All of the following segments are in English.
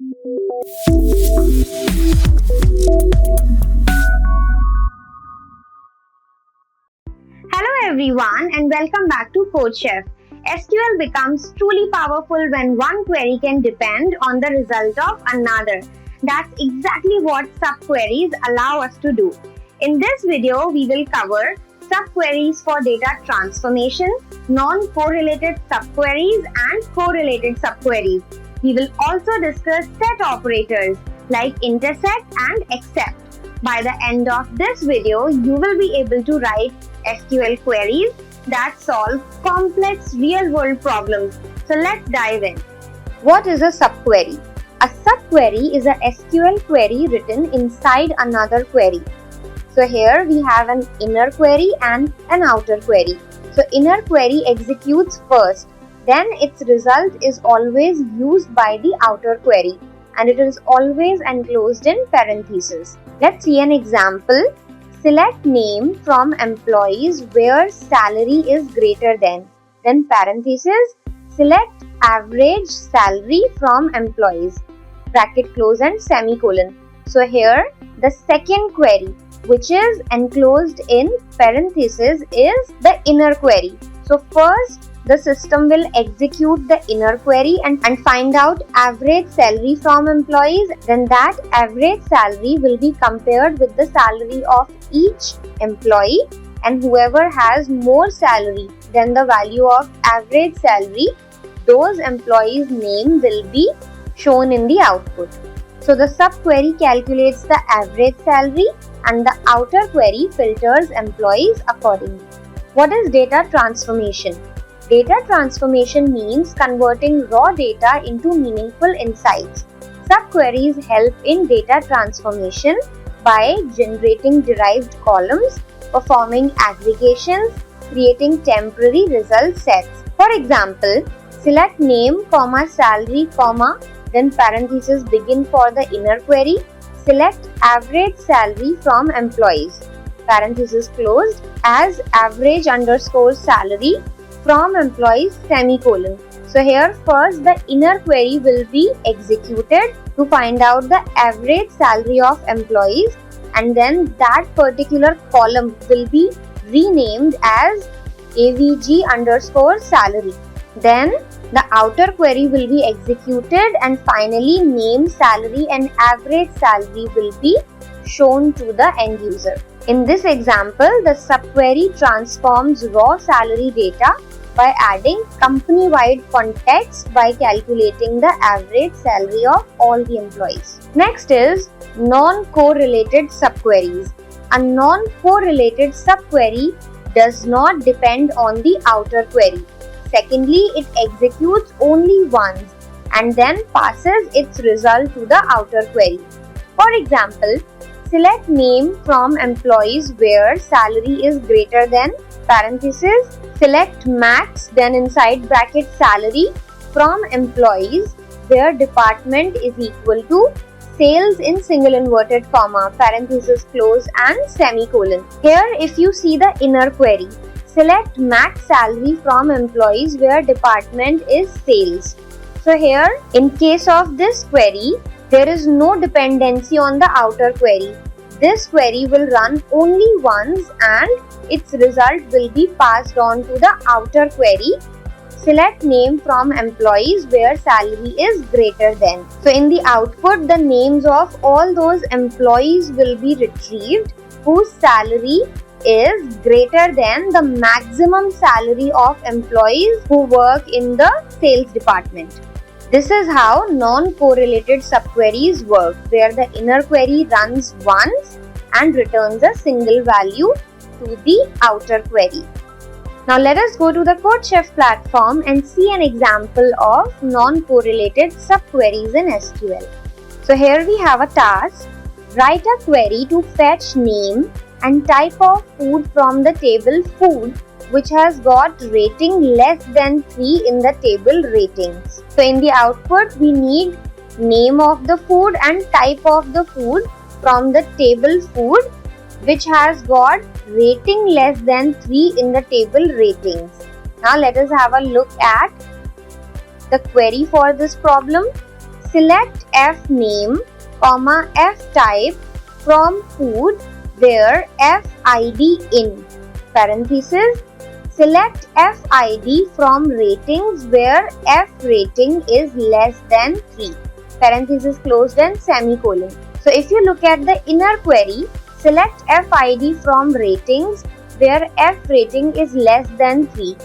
Hello everyone and welcome back to CodeChef. SQL becomes truly powerful when one query can depend on the result of another. That's exactly what subqueries allow us to do. In this video, we will cover subqueries for data transformation, non-correlated subqueries and correlated subqueries. We will also discuss set operators like INTERSECT and EXCEPT. By the end of this video, you will be able to write SQL queries that solve complex real-world problems. So let's dive in. What is a subquery? A subquery is a SQL query written inside another query. So here we have an inner query and an outer query. So inner query executes first, then its result is always used by the outer query and it is always enclosed in parentheses. Let's see an example. Select name from employees where salary is greater than. Then parentheses, select average salary from employees. Bracket close and semicolon. So here the second query, which is enclosed in parentheses, is the inner query. So first the system will execute the inner query and find out average salary from employees. Then that average salary will be compared with the salary of each employee, and whoever has more salary than the value of average salary, those employees' name will be shown in the output. So the subquery calculates the average salary and the outer query filters employees accordingly. What is data transformation? Data transformation means converting raw data into meaningful insights. Subqueries help in data transformation by generating derived columns, performing aggregations, creating temporary result sets. For example, select name, salary, then parentheses begin for the inner query. Select average salary from employees. Parentheses closed as average underscore salary from employees semicolon. So here first the inner query will be executed to find out the average salary of employees, and then that particular column will be renamed as avg underscore salary. Then the outer query will be executed and finally name, salary and average salary will be shown to the end user. In this example, the subquery transforms raw salary data by adding company-wide context by calculating the average salary of all the employees. Next is non-correlated subqueries. A non-correlated subquery does not depend on the outer query. Secondly, it executes only once and then passes its result to the outer query. For example, select name from employees where salary is greater than, parentheses, select max, then inside bracket salary from employees where department is equal to sales in single inverted comma, parentheses close and semicolon. Here if you see the inner query, select max salary from employees where department is sales. So here in case of this query, there is no dependency on the outer query. This query will run only once and its result will be passed on to the outer query. Select name from employees where salary is greater than. So in the output, the names of all those employees will be retrieved whose salary is greater than the maximum salary of employees who work in the sales department. This is how non-correlated subqueries work, where the inner query runs once and returns a single value to the outer query. Now let us go to the CodeChef platform and see an example of non-correlated subqueries in SQL. So here we have a task. Write a query to fetch name and type of food from the table food which has got rating less than 3 in the table ratings. So in the output we need name of the food and type of the food from the table food which has got rating less than 3 in the table ratings. Now let us have a look at the query for this problem. select f name, f type from food where fid in, parenthesis, select fid from ratings where f rating is less than 3, parenthesis closed and semicolon. So if you look at the inner query, select fid from ratings where f rating is less than 3.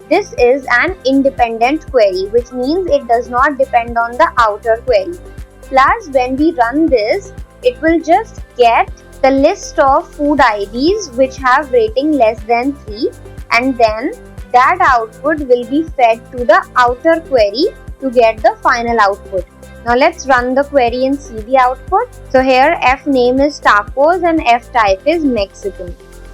This is an independent query, which means it does not depend on the outer query. Plus, when we run this, it will just get the list of food IDs which have rating less than 3, and then that output will be fed to the outer query to get the final output. Now let's run the query and see the output. So here f name is tacos and f type is Mexican,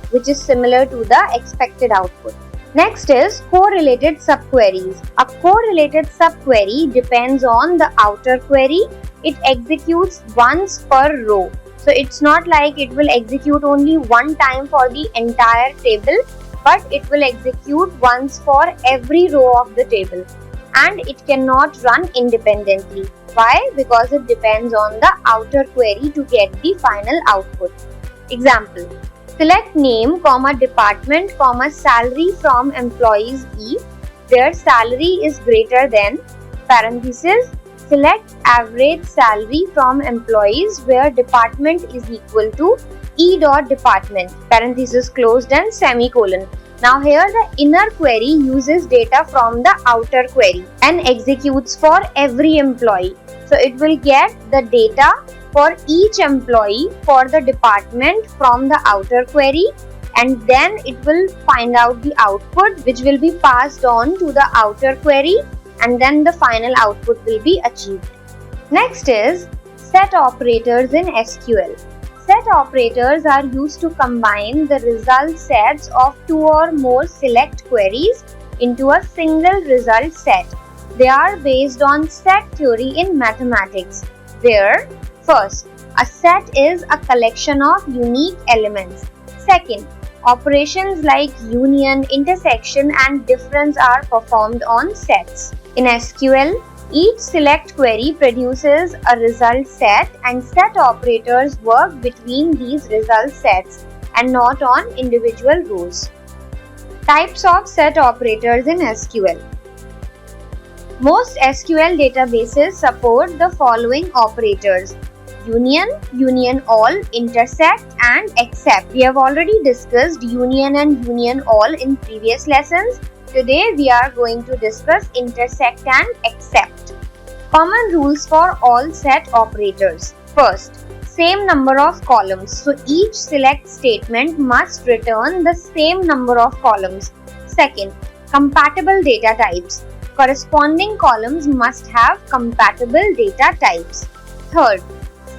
which is similar to the expected output. Next is correlated subqueries. A correlated subquery depends on the outer query. It executes once per row. So it's not like it will execute only one time for the entire table, but it will execute once for every row of the table. And it cannot run independently. Why? Because it depends on the outer query to get the final output. Example. Select name, department, salary from employees E, where salary is greater than, parenthesis, select average salary from employees where department is equal to E dot department, parenthesis closed and semicolon. Now here the inner query uses data from the outer query and executes for every employee. So it will get the data for each employee for the department from the outer query, and then it will find out the output which will be passed on to the outer query, and then the final output will be achieved. Next is set operators in SQL. Set operators are used to combine the result sets of two or more select queries into a single result set. They are based on set theory in mathematics, where first, a set is a collection of unique elements. Second, operations like union, intersection and difference are performed on sets. In SQL, each select query produces a result set, and set operators work between these result sets and not on individual rows. Types of set operators in SQL. Most SQL databases support the following operators: union, union all, intersect and except. We have already discussed union and union all in previous lessons. Today we are going to discuss intersect and except. Common rules for all set operators. First, same number of columns. So each select statement must return the same number of columns. Second, compatible data types. Corresponding columns must have compatible data types. Third,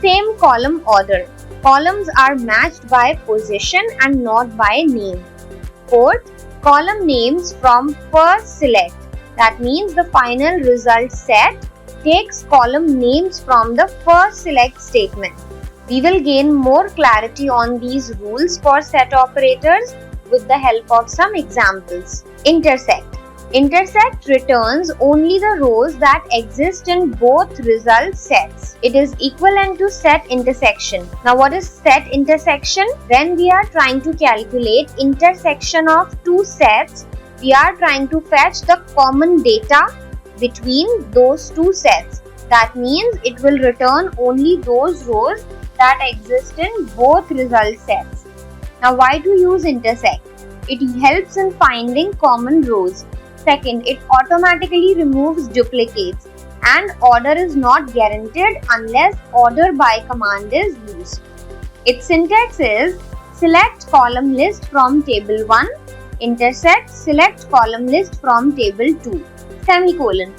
same column order. Columns are matched by position and not by name. Fourth, column names from first select. That means the final result set takes column names from the first select statement. We will gain more clarity on these rules for set operators with the help of some examples. Intersect. Intersect returns only the rows that exist in both result sets. It is equivalent to set intersection. Now what is set intersection? When we are trying to calculate intersection of two sets, we are trying to fetch the common data between those two sets. That means it will return only those rows that exist in both result sets. Now why to use intersect? It helps in finding common rows. Second, it automatically removes duplicates, and order is not guaranteed unless order by command is used. Its syntax is select column list from table 1, intersect select column list from table 2, semicolon.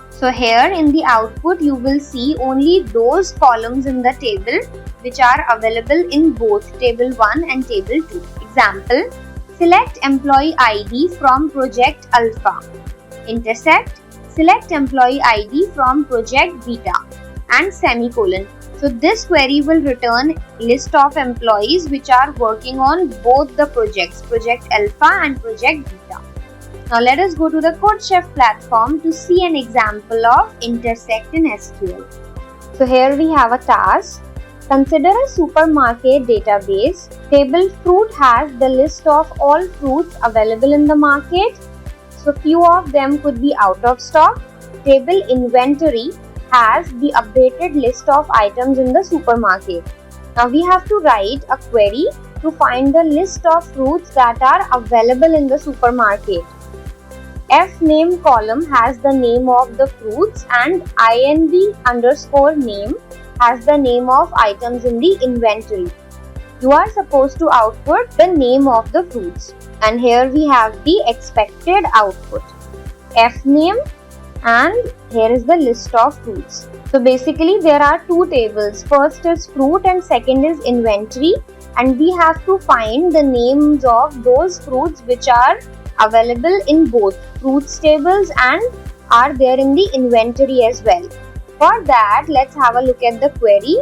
So here in the output you will see only those columns in the table which are available in both table 1 and table 2. Example, select employee ID from project alpha. Intersect, select employee ID from project beta, and semicolon. So this query will return list of employees which are working on both the projects, project alpha and project beta. Now let us go to the CodeChef platform to see an example of intersect in SQL. So here we have a task. Consider a supermarket database. Table fruit has the list of all fruits available in the market. So few of them could be out of stock. Table inventory has the updated list of items in the supermarket. Now we have to write a query to find the list of fruits that are available in the supermarket. FName column has the name of the fruits and INV_name has the name of items in the inventory. You are supposed to output the name of the fruits, and here we have the expected output. FName, and here is the list of fruits. So basically there are two tables. First is fruit and second is inventory, and we have to find the names of those fruits which are available in both fruits tables and are there in the inventory as well. For that, let's have a look at the query.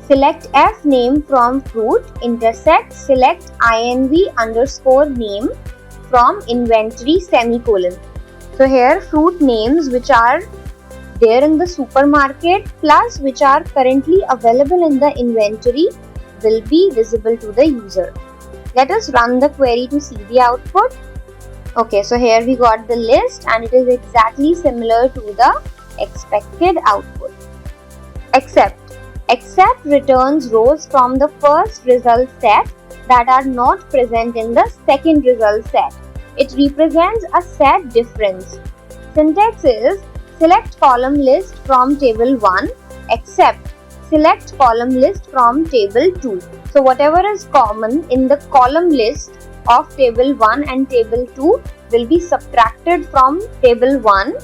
Select FName from fruit, intersect, select INV_name from inventory, semicolon. So here fruit names which are there in the supermarket plus which are currently available in the inventory will be visible to the user. Let us run the query to see the output. Okay, so here we got the list and it is exactly similar to the expected output. Except returns rows from the first result set that are not present in the second result set. It represents a set difference. Syntax is select column list from table 1 except select column list from table 2. So whatever is common in the column list of table 1 and table 2 will be subtracted from table 1,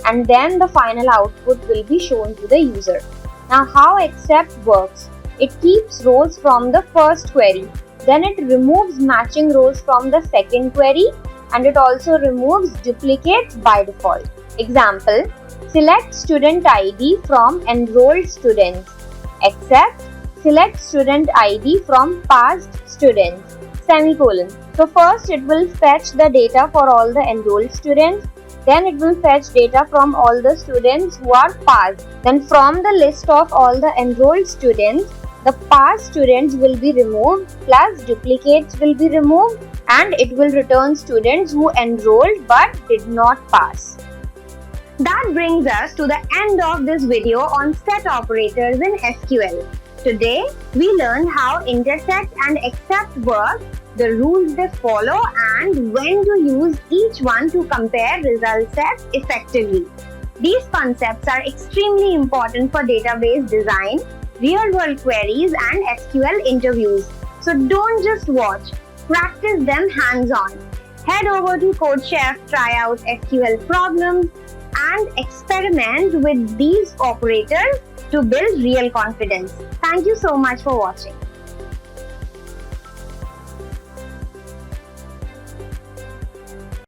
and then the final output will be shown to the user. Now how except works? It keeps rows from the first query, then it removes matching rows from the second query, and it also removes duplicates by default. Example, select student ID from enrolled students except select student ID from past students, semicolon. So first it will fetch the data for all the enrolled students, then it will fetch data from all the students who are passed. Then from the list of all the enrolled students, the past students will be removed plus duplicates will be removed, and it will return students who enrolled but did not pass. That brings us to the end of this video on set operators in SQL. Today, we learned how intersect and except work, the rules they follow, and when to use each one to compare result sets effectively. These concepts are extremely important for database design, real-world queries, and SQL interviews. So don't just watch, practice them hands-on. Head over to CodeChef, try out SQL problems, and experiment with these operators to build real confidence. Thank you so much for watching.